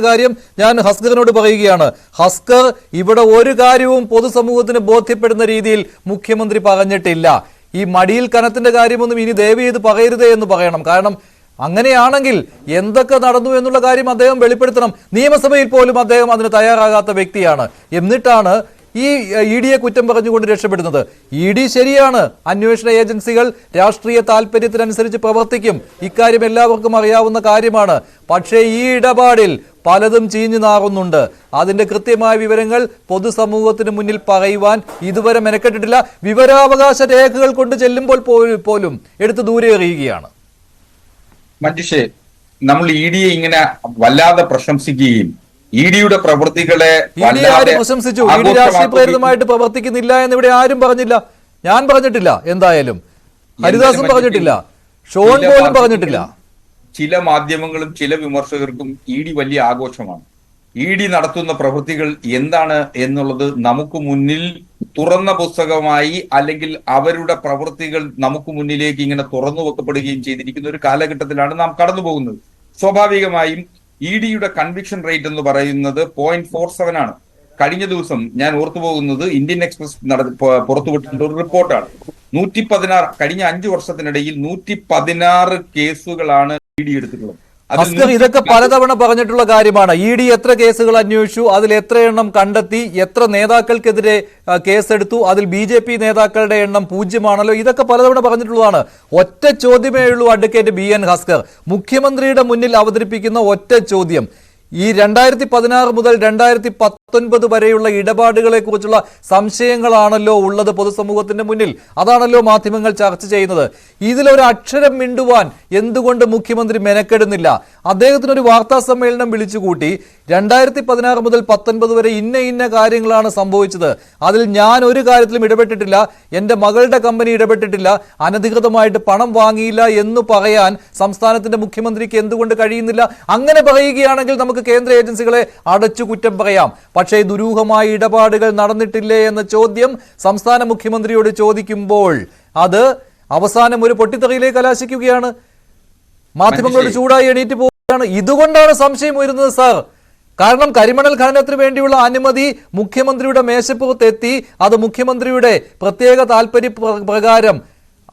കാര്യം ഞാൻ ഹസ്കറിനോട് പറയുകയാണ്. ഹസ്കർ, ഇവിടെ ഒരു കാര്യവും പൊതുസമൂഹത്തിന് ബോധ്യപ്പെടുന്ന രീതിയിൽ മുഖ്യമന്ത്രി പറഞ്ഞിട്ടില്ല. ഈ മടിയിൽ കനത്തിന്റെ കാര്യമൊന്നും ഇനി ദയവ് ചെയ്ത് പറയരുതേ എന്ന് പറയണം. കാരണം അങ്ങനെയാണെങ്കിൽ എന്തൊക്കെ നടന്നു എന്നുള്ള കാര്യം അദ്ദേഹം വെളിപ്പെടുത്തണം. നിയമസഭയിൽ പോലും അദ്ദേഹം അതിന് തയ്യാറാകാത്ത വ്യക്തിയാണ്. എന്നിട്ടാണ് ഈ ഇ ഡിയെ കുറ്റം പറഞ്ഞുകൊണ്ട് രക്ഷപ്പെടുന്നത്. ഇ ഡി ശരിയാണ്, അന്വേഷണ ഏജൻസികൾ രാഷ്ട്രീയ താല്പര്യത്തിനനുസരിച്ച് പ്രവർത്തിക്കും, ഇക്കാര്യം എല്ലാവർക്കും അറിയാവുന്ന കാര്യമാണ്. പക്ഷേ ഈ ഇടപാടിൽ പലതും ചീഞ്ഞു നാറുന്നുണ്ട്. അതിന്റെ കൃത്യമായ വിവരങ്ങൾ പൊതുസമൂഹത്തിന് മുന്നിൽ പറയുവാൻ ഇതുവരെ മെനക്കെട്ടിട്ടില്ല. വിവരാവകാശ രേഖകൾ കൊണ്ട് ചെല്ലുമ്പോൾ പോലും എടുത്ത് ദൂരെ എറിയുകയാണ്. മഞ്ജുഷേ, നമ്മൾ ഇ ഡിയെ ഇങ്ങനെ വല്ലാതെ പ്രശംസിക്കുകയും ഇ ഡിയുടെ പ്രവൃത്തികളെ പ്രശംസിച്ചു. ഇ ഡി രാഷ്ട്രീയ പ്രേരിതമായിട്ട് പ്രവർത്തിക്കുന്നില്ല എന്ന് ഇവിടെ ആരും പറഞ്ഞില്ല. ഞാൻ പറഞ്ഞിട്ടില്ല, എന്തായാലും ഹരിദാസും പറഞ്ഞിട്ടില്ല, ഷോൺ പോലും പറഞ്ഞിട്ടില്ല. ചില മാധ്യമങ്ങളും ചില വിമർശകർക്കും ഇ ഡി വലിയ ആഘോഷമാണ്. ഇ ഡി നടത്തുന്ന പ്രവൃത്തികൾ എന്താണ് എന്നുള്ളത് നമുക്ക് മുന്നിൽ തുറന്ന പുസ്തകമായി, അല്ലെങ്കിൽ അവരുടെ പ്രവൃത്തികൾ നമുക്ക് മുന്നിലേക്ക് ഇങ്ങനെ തുറന്നു വെക്കപ്പെടുകയും ചെയ്തിരിക്കുന്ന ഒരു കാലഘട്ടത്തിലാണ് നാം കടന്നു പോകുന്നത്. സ്വാഭാവികമായും ഇ ഡിയുടെ കൺവിക്ഷൻ റേറ്റ് എന്ന് പറയുന്നത് 0.47 ആണ്. കഴിഞ്ഞ ദിവസം ഞാൻ ഓർത്തുപോകുന്നത് ഇന്ത്യൻ എക്സ്പ്രസ് പുറത്തുവിട്ടിട്ടുള്ള ഒരു റിപ്പോർട്ടാണ്. 116 കഴിഞ്ഞ 5 വർഷത്തിനിടയിൽ 116 കേസുകളാണ് ഇ ഡി എടുത്തിട്ടുള്ളത്. അസ്കർ, ഇതൊക്കെ പലതവണ പറഞ്ഞിട്ടുള്ള കാര്യമാണ്. ഇ ഡി എത്ര കേസുകൾ അന്വേഷിച്ചു, അതിൽ എത്ര എണ്ണം കണ്ടെത്തി, എത്ര നേതാക്കൾക്കെതിരെ കേസെടുത്തു, അതിൽ BJP നേതാക്കളുടെ എണ്ണം 0 ഇതൊക്കെ പലതവണ പറഞ്ഞിട്ടുള്ളതാണ്. ഒറ്റ ചോദ്യമേ ഉള്ളൂ അഡ്വക്കേറ്റ് BN ഹസ്കർ. മുഖ്യമന്ത്രിയുടെ മുന്നിൽ അവതരിപ്പിക്കുന്ന ഒറ്റ ചോദ്യം, ഈ 2016 മുതൽ 2019 വരെയുള്ള ഇടപാടുകളെ കുറിച്ചുള്ള സംശയങ്ങളാണല്ലോ ഉള്ളത് പൊതുസമൂഹത്തിന്റെ മുന്നിൽ. അതാണല്ലോ മാധ്യമങ്ങൾ ചർച്ച ചെയ്യുന്നത്. ഇതിലൊരു അക്ഷരം മിണ്ടുവാൻ എന്തുകൊണ്ട് മുഖ്യമന്ത്രി മെനക്കെടുന്നില്ല? അദ്ദേഹത്തിനൊരു വാർത്താ സമ്മേളനം വിളിച്ചുകൂട്ടി 2016 മുതൽ 19 വരെ ഇന്ന കാര്യങ്ങളാണ് സംഭവിച്ചത്, അതിൽ ഞാൻ ഒരു കാര്യത്തിലും ഇടപെട്ടിട്ടില്ല, എന്റെ മകളുടെ കമ്പനി ഇടപെട്ടിട്ടില്ല, അനധികൃതമായിട്ട് പണം വാങ്ങിയില്ല എന്ന് പറയാൻ സംസ്ഥാനത്തിന്റെ മുഖ്യമന്ത്രിക്ക് എന്തുകൊണ്ട് കഴിയുന്നില്ല? അങ്ങനെ പറയുകയാണെങ്കിൽ നമുക്ക് കേന്ദ്ര ഏജൻസികളെ അടച്ചു കുറ്റം പറയാം. പക്ഷേ ദുരൂഹമായ ഇടപാടുകൾ നടന്നിട്ടില്ലേ എന്ന ചോദ്യം സംസ്ഥാന മുഖ്യമന്ത്രിയോട് ചോദിക്കുമ്പോൾ അത് അവസാനം ഒരു പൊട്ടിത്തെറിയിലേക്ക് കലാശിക്കുകയാണ്. മാധ്യമങ്ങളോട് ചൂടായി എണീറ്റ് പോവുകയാണ്. ഇതുകൊണ്ടാണ് സംശയം ഉയരുന്നത് സാർ. കാരണം കരിമണൽ ഖനനത്തിന് വേണ്ടിയുള്ള അനുമതി മുഖ്യമന്ത്രിയുടെ മേശപ്പുറത്തെത്തി, അത് മുഖ്യമന്ത്രിയുടെ പ്രത്യേക താല്പര്യ പ്രകാരം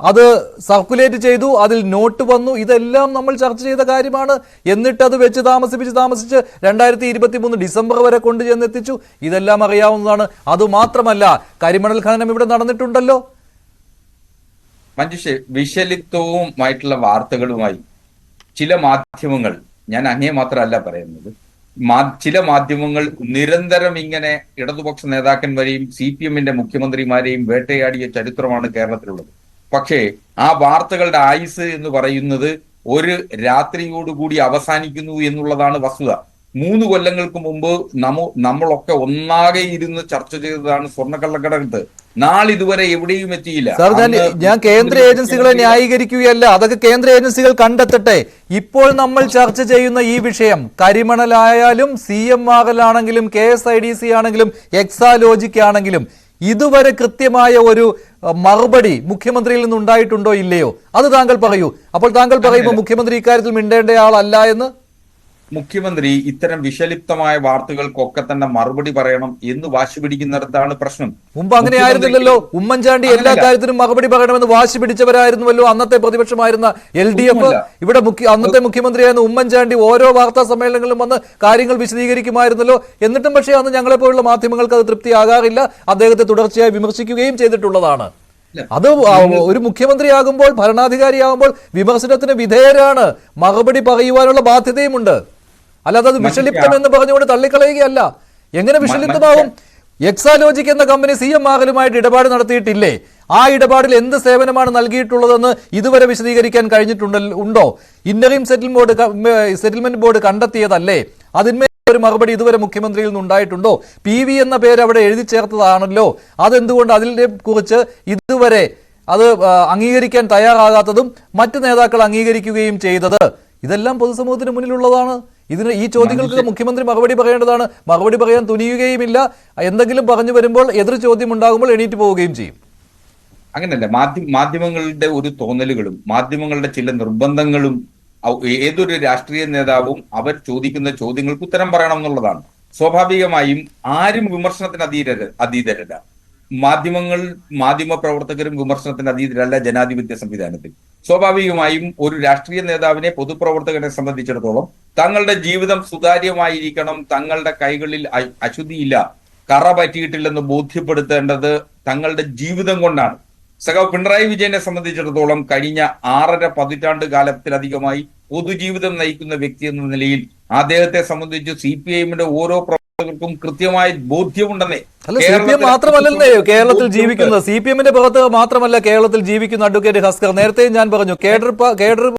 അത് സർക്കുലേറ്റ് ചെയ്തു, അതിൽ നോട്ട് വന്നു. ഇതെല്ലാം നമ്മൾ ചർച്ച ചെയ്ത കാര്യമാണ്. എന്നിട്ട് അത് വെച്ച് താമസിച്ച് 2023 ഡിസംബർ വരെ കൊണ്ടുചെന്നെത്തിച്ചു. ഇതെല്ലാം അറിയാവുന്നതാണ്. അതുമാത്രമല്ല, കരിമണൽ ഖനനം ഇവിടെ നടന്നിട്ടുണ്ടല്ലോ. മഞ്ജുഷേ, വിഷലിപ്തവുമായിട്ടുള്ള വാർത്തകളുമായി ചില മാധ്യമങ്ങൾ, ഞാൻ അങ്ങേ മാത്രമല്ല പറയുന്നത്, ചില മാധ്യമങ്ങൾ നിരന്തരം ഇങ്ങനെ ഇടതുപക്ഷ നേതാക്കന്മാരെയും CPM-ന്റെ മുഖ്യമന്ത്രിമാരെയും വേട്ടയാടിയ ചരിത്രമാണ് കേരളത്തിലുള്ളത്. പക്ഷേ ആ വാർത്തകളുടെ ആയുസ് എന്ന് പറയുന്നത് ഒരു രാത്രിയോടുകൂടി അവസാനിക്കുന്നു എന്നുള്ളതാണ് വസ്തുത. 3 കൊല്ലങ്ങൾക്ക് മുമ്പ് നമ്മളൊക്കെ ഒന്നാകെ ഇരുന്ന് ചർച്ച ചെയ്തതാണ് സ്വർണ്ണക്കള്ളക്കടത്ത്. നാളിതുവരെ എവിടെയും എത്തിയില്ല. ഞാൻ കേന്ദ്ര ഏജൻസികളെ ന്യായീകരിക്കുകയല്ല, അതൊക്കെ കേന്ദ്ര ഏജൻസികൾ കണ്ടെത്തട്ടെ. ഇപ്പോൾ നമ്മൾ ചർച്ച ചെയ്യുന്ന ഈ വിഷയം കരിമണലായാലും CMRL ആണെങ്കിലും KSIDC ആണെങ്കിലും എക്സാലോജിക് ആണെങ്കിലും ഇതുവരെ കൃത്യമായ ഒരു മറുപടി മുഖ്യമന്ത്രിയിൽ നിന്നുണ്ടായിട്ടുണ്ടോ ഇല്ലയോ? അത് താങ്കൾ പറയൂ. അപ്പോൾ താങ്കൾ പറയുമ്പോൾ മുഖ്യമന്ത്രി ഇക്കാര്യത്തിൽ മിണ്ടേണ്ട ആളല്ല എന്ന്. മുഖ്യമന്ത്രി ഇത്തരം വിഷലിപ്തമായ വാർത്തകൾക്കൊക്കെ തന്നെ മറുപടി പറയണം എന്ന് വാശി പിടിക്കുന്നിടത്താണ് പ്രശ്നം. മുമ്പ് അങ്ങനെ ആയിരുന്നില്ലല്ലോ. ഉമ്മൻചാണ്ടി എല്ലാ കാര്യത്തിനും മറുപടി പറയണമെന്ന് വാശി പിടിച്ചവരായിരുന്നുവല്ലോ അന്നത്തെ പ്രതിപക്ഷമായിരുന്ന LDF. ഇവിടെ അന്നത്തെ മുഖ്യമന്ത്രിയായിരുന്ന ഉമ്മൻചാണ്ടി ഓരോ വാർത്താ സമ്മേളനങ്ങളിലും വന്ന് കാര്യങ്ങൾ വിശദീകരിക്കുമായിരുന്നല്ലോ. എന്നിട്ടും പക്ഷേ അന്ന് ഞങ്ങളെപ്പോലുള്ള മാധ്യമങ്ങൾക്ക് അത് തൃപ്തിയാകാറില്ല. അദ്ദേഹത്തെ തുടർച്ചയായി വിമർശിക്കുകയും ചെയ്തിട്ടുള്ളതാണ്. അത് ഒരു മുഖ്യമന്ത്രിയാകുമ്പോൾ, ഭരണാധികാരിയാകുമ്പോൾ വിമർശനത്തിന് വിധേയരാണ്. മറുപടി പറയുവാനുള്ള ബാധ്യതയുമുണ്ട്. അല്ലാതെ അത് വിഷലിപ്തം എന്ന് പറഞ്ഞുകൊണ്ട് തള്ളിക്കളയുകയല്ല. എങ്ങനെ വിഷലിപ്തമാവും? എക്സാലോജിക് എന്ന കമ്പനി CMRL-ലുമായിട്ട് ഇടപാട് നടത്തിയിട്ടില്ലേ? ആ ഇടപാടിൽ എന്ത് സേവനമാണ് നൽകിയിട്ടുള്ളതെന്ന് ഇതുവരെ വിശദീകരിക്കാൻ കഴിഞ്ഞിട്ടുണ്ടോ? ഇന്ററിം സെറ്റിൽമെന്റ് ബോർഡ് കണ്ടെത്തിയതല്ലേ? അതിന്മേൽ ഒരു മറുപടി ഇതുവരെ മുഖ്യമന്ത്രിയിൽ നിന്നുണ്ടായിട്ടുണ്ടോ? PV എന്ന പേര് അവിടെ എഴുതി ചേർത്തതാണല്ലോ. അതെന്തുകൊണ്ട് അതിനെ കുറിച്ച് ഇതുവരെ അത് അംഗീകരിക്കാൻ തയ്യാറാകാത്തതും മറ്റു നേതാക്കൾ അംഗീകരിക്കുകയും ചെയ്തത്? ഇതെല്ലാം പൊതുസമൂഹത്തിന് മുന്നിലുള്ളതാണ്. ഈ ചോദ്യങ്ങൾക്ക് മുഖ്യമന്ത്രി മറുപടി പറയേണ്ടതാണ്. മറുപടി പറയാൻ തുനിയുകയുമില്ല. എന്തെങ്കിലും പറഞ്ഞു വരുമ്പോൾ എതിർ ചോദ്യം ഉണ്ടാകുമ്പോൾ എണീറ്റ് പോവുകയും ചെയ്യും. അങ്ങനല്ല, മാധ്യമങ്ങളുടെ ഒരു തോന്നലുകളും മാധ്യമങ്ങളുടെ ചില നിർബന്ധങ്ങളും ഏതൊരു രാഷ്ട്രീയ നേതാവും അവർ ചോദിക്കുന്ന ചോദ്യങ്ങൾക്ക് ഉത്തരം പറയണം എന്നുള്ളതാണ്. സ്വാഭാവികമായും ആരും വിമർശനത്തിന് അതീതരല്ല. മാധ്യമ പ്രവർത്തകരും വിമർശനത്തിന് അതീതരല്ല ജനാധിപത്യ സംവിധാനത്തിൽ. സ്വാഭാവികമായും ഒരു രാഷ്ട്രീയ നേതാവിനെ, പൊതുപ്രവർത്തകനെ സംബന്ധിച്ചിടത്തോളം തങ്ങളുടെ ജീവിതം സുതാര്യമായിരിക്കണം, തങ്ങളുടെ കൈകളിൽ അശുദ്ധിയില്ല, കറ പറ്റിയിട്ടില്ലെന്ന് ബോധ്യപ്പെടുത്തേണ്ടത് തങ്ങളുടെ ജീവിതം കൊണ്ടാണ്. സഖാവ് പിണറായി വിജയനെ സംബന്ധിച്ചിടത്തോളം കഴിഞ്ഞ 6.5 പതിറ്റാണ്ട് കാലത്തിലധികമായി പൊതുജീവിതം നയിക്കുന്ന വ്യക്തി എന്ന നിലയിൽ അദ്ദേഹത്തെ സംബന്ധിച്ച് CPIഎമ്മിന്റെ ഓരോ പ്രവർത്തകർക്കും കൃത്യമായ ബോധ്യമുണ്ടെന്നേ. അല്ല, CPM മാത്രമല്ലല്ലേ കേരളത്തിൽ ജീവിക്കുന്നത്, CPM-ന്റെ പുറത്ത് മാത്രമല്ല കേരളത്തിൽ ജീവിക്കുന്ന അഡ്വക്കേറ്റ് ഹസ്കർ. നേരത്തെ ഞാൻ പറഞ്ഞു കേഡർ